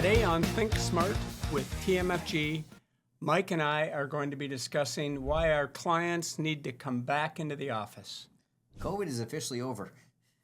Today on Think Smart with TMFG, Mike and I are going to be discussing why our clients need to come back into the office. COVID is officially over.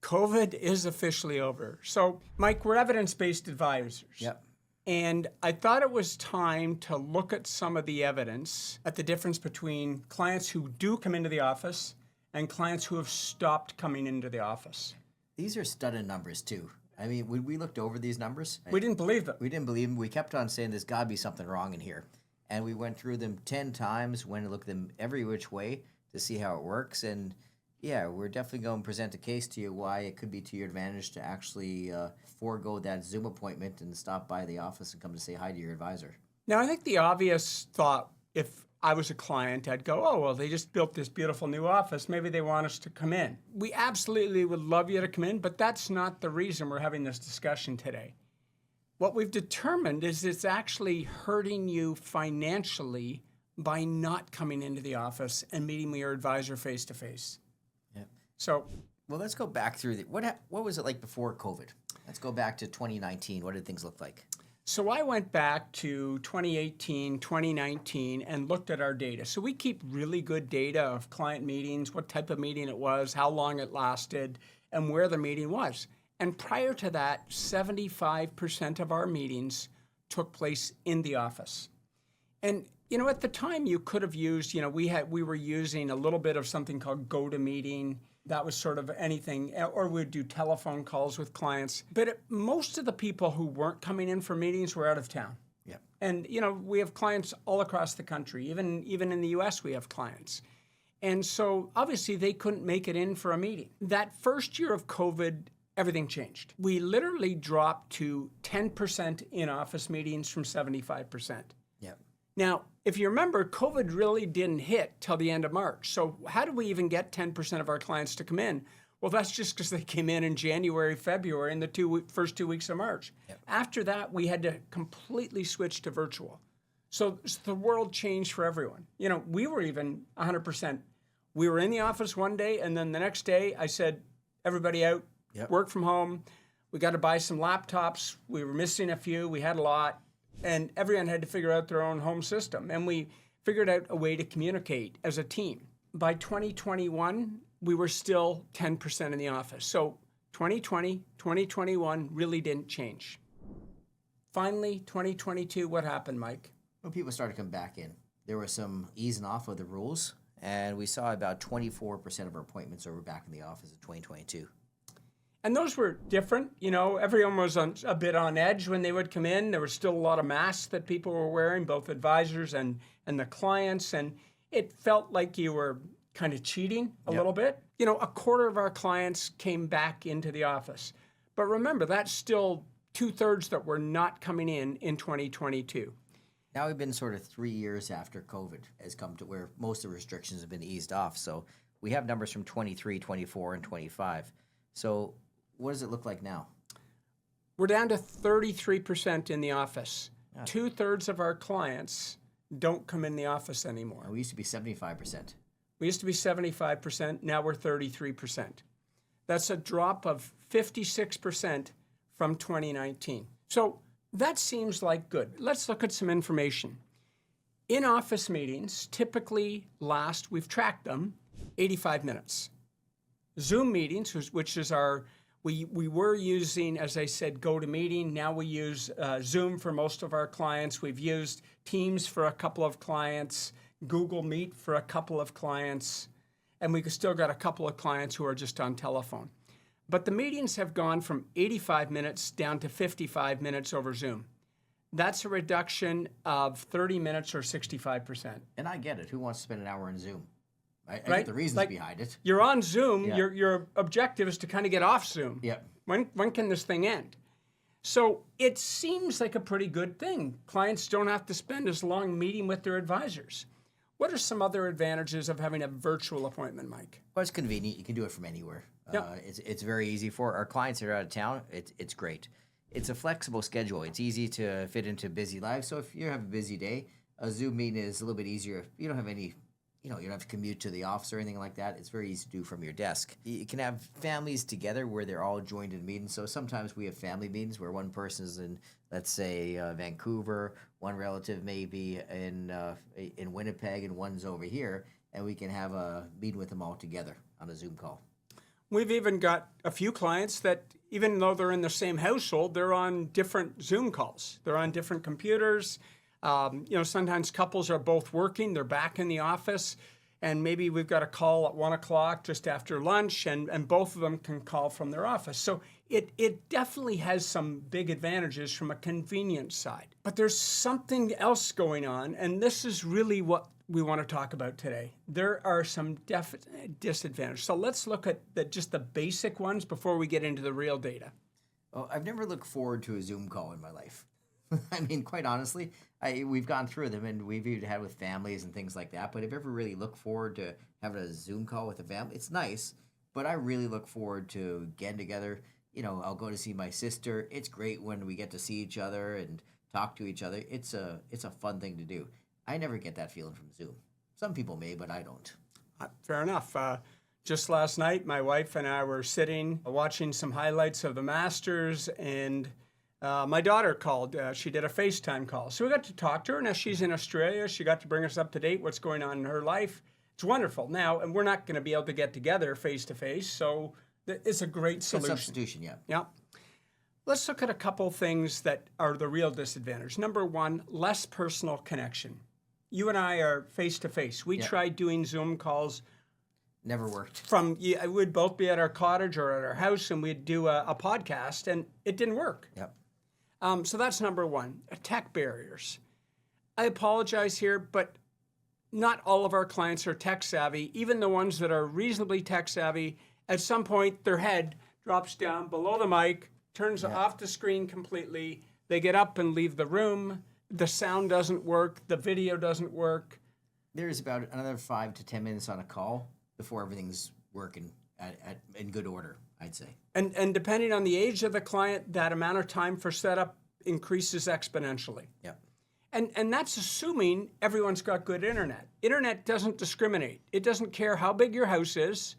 COVID is officially over. So, Mike, we're evidence-based advisors. Yep. And I thought it was time to look at some of the evidence at the difference between clients who do come into the office and clients who have stopped coming into the office. These are stunning numbers, too. I mean, when we looked over these numbers, We didn't believe them. we didn't believe them. We kept on saying there's got to be something wrong in here. And we went through them 10 times, went and looked at them every which way to see how it works. And yeah, we're definitely going to present a case to you why it could be to your advantage to actually forego that Zoom appointment and stop by the office and come to say hi to your advisor. Now, I think the obvious thought, if I was a client, I'd go, oh, well, they just built this beautiful new office. Maybe they want us to come in. We absolutely would love you to come in, but that's not the reason we're having this discussion today. What we've determined is it's actually hurting you financially by not coming into the office and meeting with your advisor face to face. Yep. So, Well, let's go back through what was it like before COVID? Let's go back to 2019. What did things look like? So I went back to 2018, 2019, and looked at our data. So we keep really good data of client meetings, what type of meeting it was, how long it lasted, and where the meeting was. And prior to that, 75% of our meetings took place in the office. And, you know, at the time you could have used, we were using a little bit of something called GoToMeeting. That was sort of anything, or we'd do telephone calls with clients. But most of the people who weren't coming in for meetings were out of town. Yep. And, we have clients all across the country. Even in the U.S., we have clients. And so, obviously, they couldn't make it in for a meeting. That first year of COVID, everything changed. We literally dropped to 10% in-office meetings from 75%. Yep. Now, if you remember, COVID really didn't hit till the end of March. So how did we even get 10% of our clients to come in? Well, that's just because they came in January, February, and the first 2 weeks of March. Yep. After that, we had to completely switch to virtual. So the world changed for everyone. We were even 100%. We were in the office one day, and then the next day I said, everybody out, Yep. work from home. We got to buy some laptops. We were missing a few. We had a lot. And everyone had to figure out their own home system. And we figured out a way to communicate as a team. By 2021, we were still 10% in the office. So 2020, 2021 really didn't change. Finally, 2022, what happened, Mike? Well, people started to come back in. There was some easing off of the rules, and we saw about 24% of our appointments were back in the office in 2022. And those were different. Everyone was a bit on edge when they would come in. There was still a lot of masks that people were wearing, both advisors and the clients. And it felt like you were kind of cheating a little bit. A quarter of our clients came back into the office. But remember, that's still 2/3 that were not coming in 2022. Now we've been sort of 3 years after COVID has come to where most of the restrictions have been eased off. So we have numbers from 23, 24, and 25. So what does it look like now? We're down to 33% in the office. Yeah. 2/3 of our clients don't come in the office anymore. We used to be 75%. We used to be 75%. Now we're 33%. That's a drop of 56% from 2019. So that seems like good. Let's look at some information. In-office meetings typically last, we've tracked them, 85 minutes. Zoom meetings, which is we were using, as I said, GoToMeeting. Now we use Zoom for most of our clients. We've used Teams for a couple of clients, Google Meet for a couple of clients, and we've still got a couple of clients who are just on telephone. But the meetings have gone from 85 minutes down to 55 minutes over Zoom. That's a reduction of 30 minutes or 65%. And I get it. Who wants to spend an hour on Zoom? I Right? get the reasons behind it. You're on Zoom. Yeah. Your objective is to kind of get off Zoom. Yep. When can this thing end? So it seems like a pretty good thing. Clients don't have to spend as long meeting with their advisors. What are some other advantages of having a virtual appointment, Mike? Well, it's convenient. You can do it from anywhere. Yep. It's very easy for our clients that are out of town. It's great. It's a flexible schedule. It's easy to fit into busy lives. So if you have a busy day, a Zoom meeting is a little bit easier. You don't have any you don't have to commute to the office or anything like that. It's very easy to do from your desk. You can have families together where they're all joined in meetings. So sometimes we have family meetings where one person is in, let's say, Vancouver, one relative may be in Winnipeg, and one's over here, and we can have a meeting with them all together on a Zoom call. We've even got a few clients that, even though they're in the same household, they're on different Zoom calls. They're on different computers. Sometimes couples are both working. They're back in the office, and maybe we've got a call at 1 o'clock just after lunch, and both of them can call from their office. So it definitely has some big advantages from a convenience side. But there's something else going on, and this is really what we want to talk about today. There are some definite disadvantages. So let's look at just the basic ones before we get into the real data. Well, I've never looked forward to a Zoom call in my life. I mean, quite honestly, we've gone through them, and we've even had with families and things like that. But I've ever really looked forward to having a Zoom call with a family. It's nice, but I really look forward to getting together. I'll go to see my sister. It's great when we get to see each other and talk to each other. It's a fun thing to do. I never get that feeling from Zoom. Some people may, but I don't. Fair enough. Just last night, my wife and I were sitting watching some highlights of the Masters, and my daughter called. She did a FaceTime call. So we got to talk to her. Now she's in Australia. She got to bring us up to date what's going on in her life. It's wonderful. Now, and we're not going to be able to get together face to face, so it's a great solution. Good substitution, yeah. Yeah. Let's look at a couple things that are the real disadvantage. Number one, less personal connection. You and I are face to face. We tried doing Zoom calls. Never worked. We'd both be at our cottage or at our house, and we'd do a podcast, and it didn't work. Yep. So that's number one. Tech barriers. I apologize here, but not all of our clients are tech savvy. Even the ones that are reasonably tech savvy, at some point their head drops down below the mic, turns off the screen completely. They get up and leave the room. The sound doesn't work. The video doesn't work. There's about another 5 to 10 minutes on a call before everything's working in good order, I'd say. And depending on the age of the client, that amount of time for setup increases exponentially. Yeah. And that's assuming everyone's got good internet. Internet doesn't discriminate. It doesn't care how big your house is.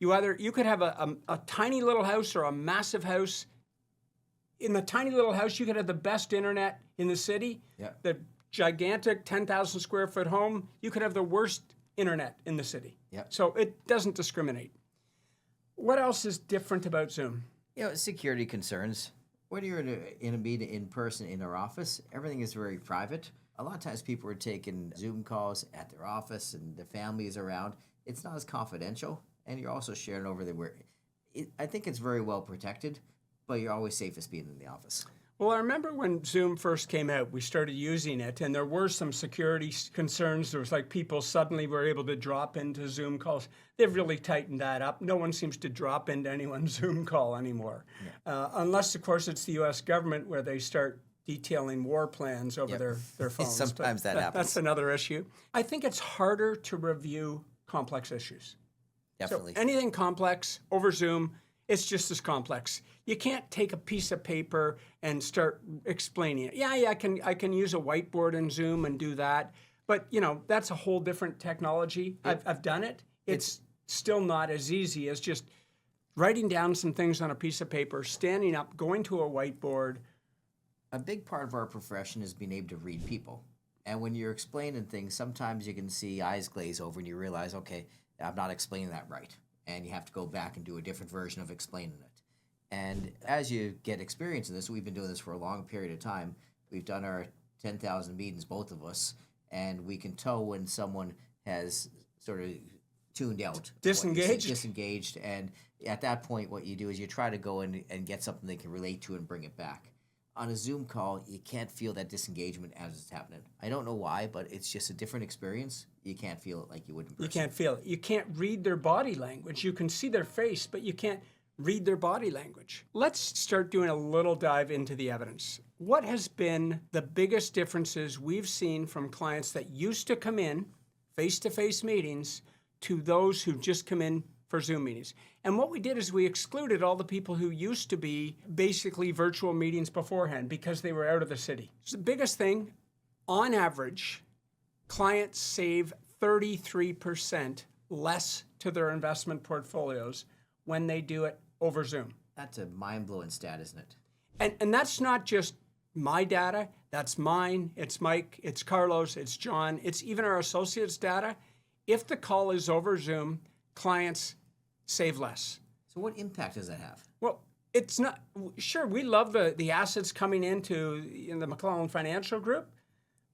You could have a tiny little house or a massive house. In the tiny little house, you could have the best internet in the city. Yeah. The gigantic 10,000 square foot home, you could have the worst internet in the city. Yeah. So it doesn't discriminate. What else is different about Zoom? Security concerns. Whether you're in a meeting in person in our office, everything is very private. A lot of times people are taking Zoom calls at their office and the family is around. It's not as confidential, and you're also sharing over there. I think it's very well protected, but you're always safest being in the office. Well, I remember when Zoom first came out, we started using it, and there were some security concerns. There was like people suddenly were able to drop into Zoom calls. They've really tightened that up. No one seems to drop into anyone's Zoom call anymore. Unless, of course, it's the U.S. government where they start detailing war plans over their phones. Sometimes that happens. That's another issue. I think it's harder to review complex issues. Definitely. So anything complex over Zoom, it's just as complex. You can't take a piece of paper and start explaining it. Yeah, I can use a whiteboard in Zoom and do that, but that's a whole different technology. I've done it. It's still not as easy as just writing down some things on a piece of paper, standing up, going to a whiteboard. A big part of our profession is being able to read people. And when you're explaining things, sometimes you can see eyes glaze over and you realize, okay, I'm not explaining that right. And you have to go back and do a different version of explaining it. And as you get experience in this, we've been doing this for a long period of time. We've done our 10,000 meetings, both of us, and we can tell when someone has sort of tuned out. Disengaged. And at that point, what you do is you try to go in and get something they can relate to and bring it back. On a Zoom call, you can't feel that disengagement as it's happening. I don't know why, but it's just a different experience. You can't feel it like you would in person. You can't feel it. You can't read their body language. You can see their face, but you can't read their body language. Let's start doing a little dive into the evidence. What has been the biggest differences we've seen from clients that used to come in face-to-face meetings to those who just come in for Zoom meetings? And what we did is we excluded all the people who used to be basically virtual meetings beforehand because they were out of the city. So the biggest thing, on average, clients save 33% less to their investment portfolios when they do it over Zoom. That's a mind-blowing stat, isn't it? And that's not just my data, that's mine, it's Mike, it's Carlos, it's John, it's even our associates' data. If the call is over Zoom, clients save less. So what impact does that have? Well, it's not, sure, we love the assets coming into the McClelland Financial Group,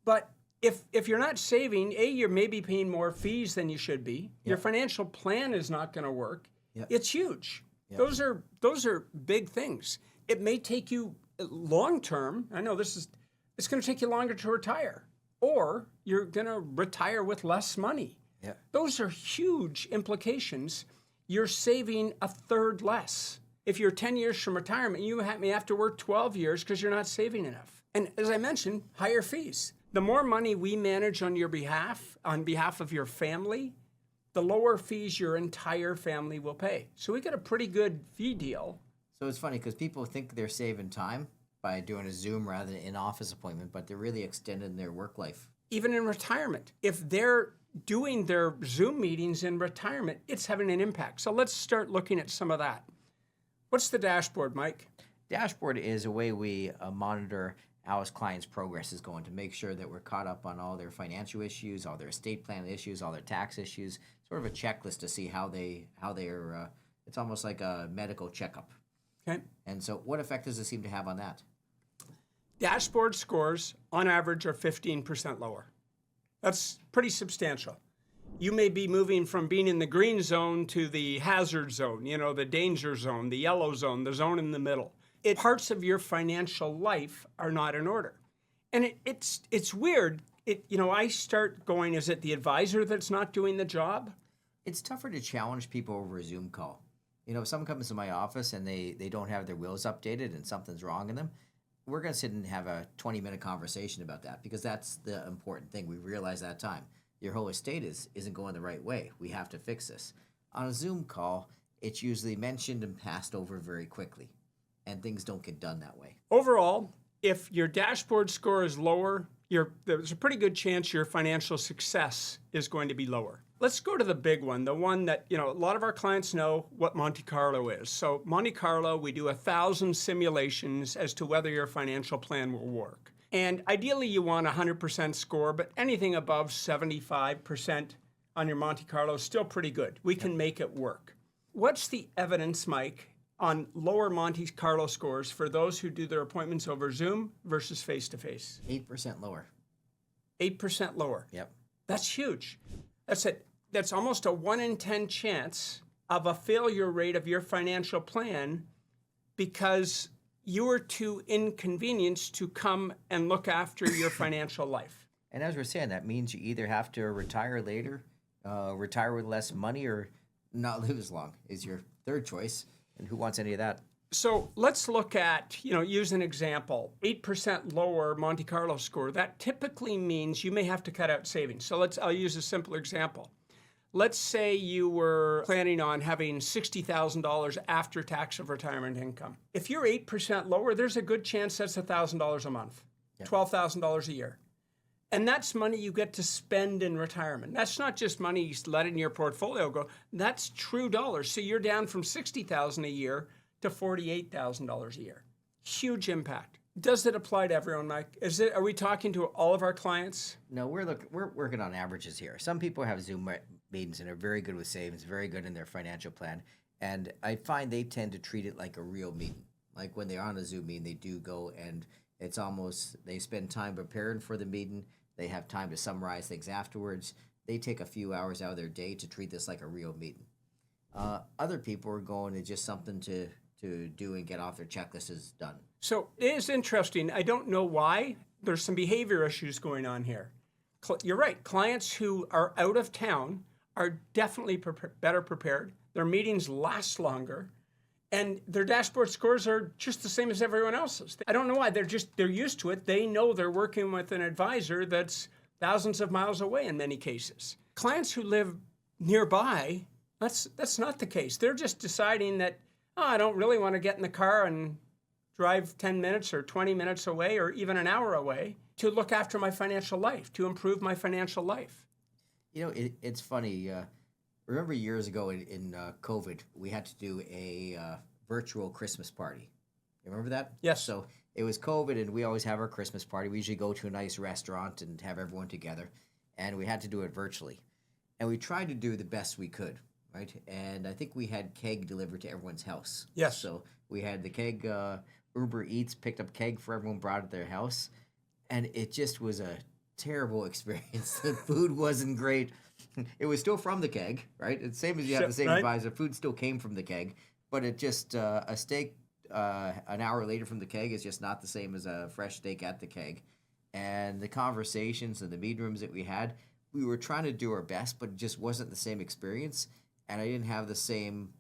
but if you're not saving, you're maybe paying more fees than you should be. Yep. Your financial plan is not going to work. Yep. It's huge. Yep. Those are big things. It may take you long term. I know it's going to take you longer to retire, or you're going to retire with less money. Yep. Those are huge implications. You're saving a third less. If you're 10 years from retirement, you may have to work 12 years because you're not saving enough. And as I mentioned, higher fees. The more money we manage on your behalf, on behalf of your family, the lower fees your entire family will pay. So we get a pretty good fee deal. So it's funny because people think they're saving time by doing a Zoom rather than an in-office appointment, but they're really extending their work life. Even in retirement, if they're doing their Zoom meetings in retirement, it's having an impact. So let's start looking at some of that. What's the dashboard, Mike? Dashboard is a way we monitor how his client's progress is going to make sure that we're caught up on all their financial issues, all their estate plan issues, all their tax issues, sort of a checklist to see how they're, it's almost like a medical checkup. Okay. And so what effect does it seem to have on that? Dashboard scores, on average, are 15% lower. That's pretty substantial. You may be moving from being in the green zone to the hazard zone, the danger zone, the yellow zone, the zone in the middle. Parts of your financial life are not in order. And it's weird. I start going, is it the advisor that's not doing the job? It's tougher to challenge people over a Zoom call. If someone comes to my office and they don't have their wills updated and something's wrong in them, we're going to sit and have a 20-minute conversation about that because that's the important thing. We realize that time. Your whole estate isn't going the right way. We have to fix this. On a Zoom call, it's usually mentioned and passed over very quickly, and things don't get done that way. Overall, if your dashboard score is lower, there's a pretty good chance your financial success is going to be lower. Let's go to the big one, the one that, a lot of our clients know what Monte Carlo is. So Monte Carlo, we do 1,000 simulations as to whether your financial plan will work. And ideally, you want a 100% score, but anything above 75% on your Monte Carlo is still pretty good. We can make it work. What's the evidence, Mike, on lower Monte Carlo scores for those who do their appointments over Zoom versus face-to-face? 8% lower. 8% lower. Yep. That's huge. That's almost a 1 in 10 chance of a failure rate of your financial plan because you were too inconvenienced to come and look after your financial life. And as we're saying, that means you either have to retire later, retire with less money, or not live as long is your third choice. And who wants any of that? So let's look at, use an example, 8% lower Monte Carlo score. That typically means you may have to cut out savings. So I'll use a simple example. Let's say you were planning on having $60,000 after tax of retirement income. If you're 8% lower, there's a good chance that's $1,000 a month, yep. $12,000 a year. And that's money you get to spend in retirement. That's not just money you let in your portfolio go. That's true dollars. So you're down from $60,000 a year to $48,000 a year. Huge impact. Does it apply to everyone, Mike? Are we talking to all of our clients? No, we're working on averages here. Some people have Zoom meetings and are very good with savings, very good in their financial plan. And I find they tend to treat it like a real meeting. Like when they're on a Zoom meeting, they do go and it's almost, they spend time preparing for the meeting. They have time to summarize things afterwards. They take a few hours out of their day to treat this like a real meeting. Other people are going to just something to do and get off their checklist is done. So it is interesting. I don't know why. There's some behavior issues going on here. You're right. Clients who are out of town are definitely better prepared. Their meetings last longer. And their dashboard scores are just the same as everyone else's. I don't know why. They're used to it. They know they're working with an advisor that's thousands of miles away in many cases. Clients who live nearby, that's not the case. They're just deciding that, I don't really want to get in the car and drive 10 minutes or 20 minutes away or even an hour away to look after my financial life, to improve my financial life. It's funny. Remember years ago in COVID, we had to do a virtual Christmas party. You remember that? Yes. So it was COVID, and we always have our Christmas party. We usually go to a nice restaurant and have everyone together, and we had to do it virtually. And we tried to do the best we could, right? And I think we had keg delivered to everyone's house. Yes. So we had the keg, Uber Eats picked up keg for everyone, brought it to their house, and it just was a terrible experience. The food wasn't great. It was still from the keg, right? It's same as you have the same Right. advisor. Food still came from the keg, but it just a steak an hour later from the keg is just not the same as a fresh steak at the keg. And the conversations and the meeting rooms that we had, we were trying to do our best, but it just wasn't the same experience. And I didn't have the same,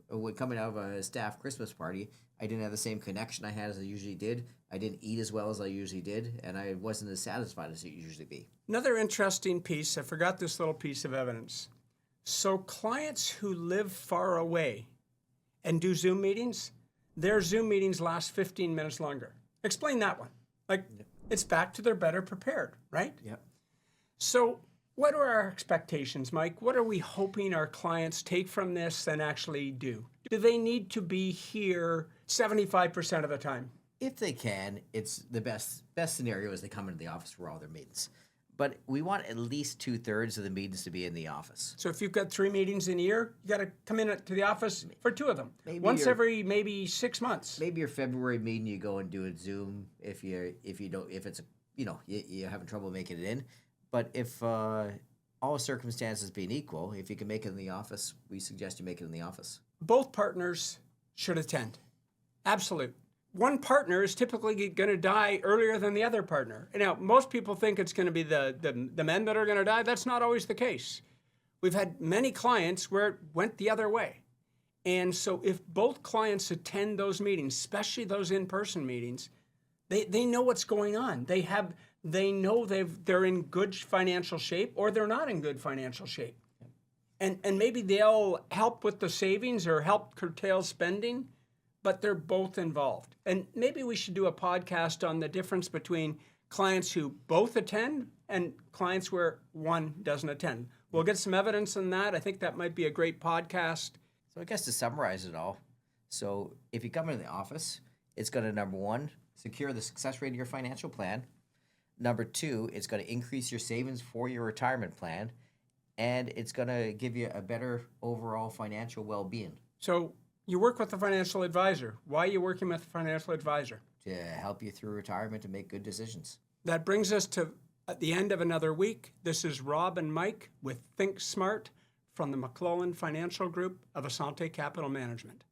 when coming out of a staff Christmas party, I didn't have the same connection I had as I usually did. I didn't eat as well as I usually did, and I wasn't as satisfied as it usually be. Another interesting piece, I forgot this little piece of evidence. So clients who live far away and do Zoom meetings, their Zoom meetings last 15 minutes longer. Explain that one. It's back to they're better prepared, right? Yep. So what are our expectations, Mike? What are we hoping our clients take from this and actually do? Do they need to be here 75% of the time? If they can, it's the best scenario is they come into the office for all their meetings. But we want at least 2/3 of the meetings to be in the office. So if you've got 3 meetings in a year, you got to come in to the office for 2 of them. Maybe Once every maybe 6 months. Maybe your February meeting you go and do it Zoom if you're having trouble making it in. But if all circumstances being equal, if you can make it in the office, we suggest you make it in the office. Both partners should attend. Absolute. One partner is typically going to die earlier than the other partner. Now, most people think it's going to be the men that are going to die. That's not always the case. We've had many clients where it went the other way. And so if both clients attend those meetings, especially those in-person meetings, they know what's going on. They know they're in good financial shape or they're not in good financial shape. And maybe they'll help with the savings or help curtail spending, but they're both involved. And maybe we should do a podcast on the difference between clients who both attend and clients where one doesn't attend. We'll get some evidence on that. I think that might be a great podcast. So I guess to summarize it all, so if you come into the office, it's going to, number one, secure the success rate of your financial plan. Number two, it's going to increase your savings for your retirement plan. And it's going to give you a better overall financial well-being. So you work with a financial advisor. Why are you working with a financial advisor? To help you through retirement and make good decisions. That brings us to at the end of another week. This is Rob and Mike with Think Smart from the McClelland Financial Group of Assante Capital Management.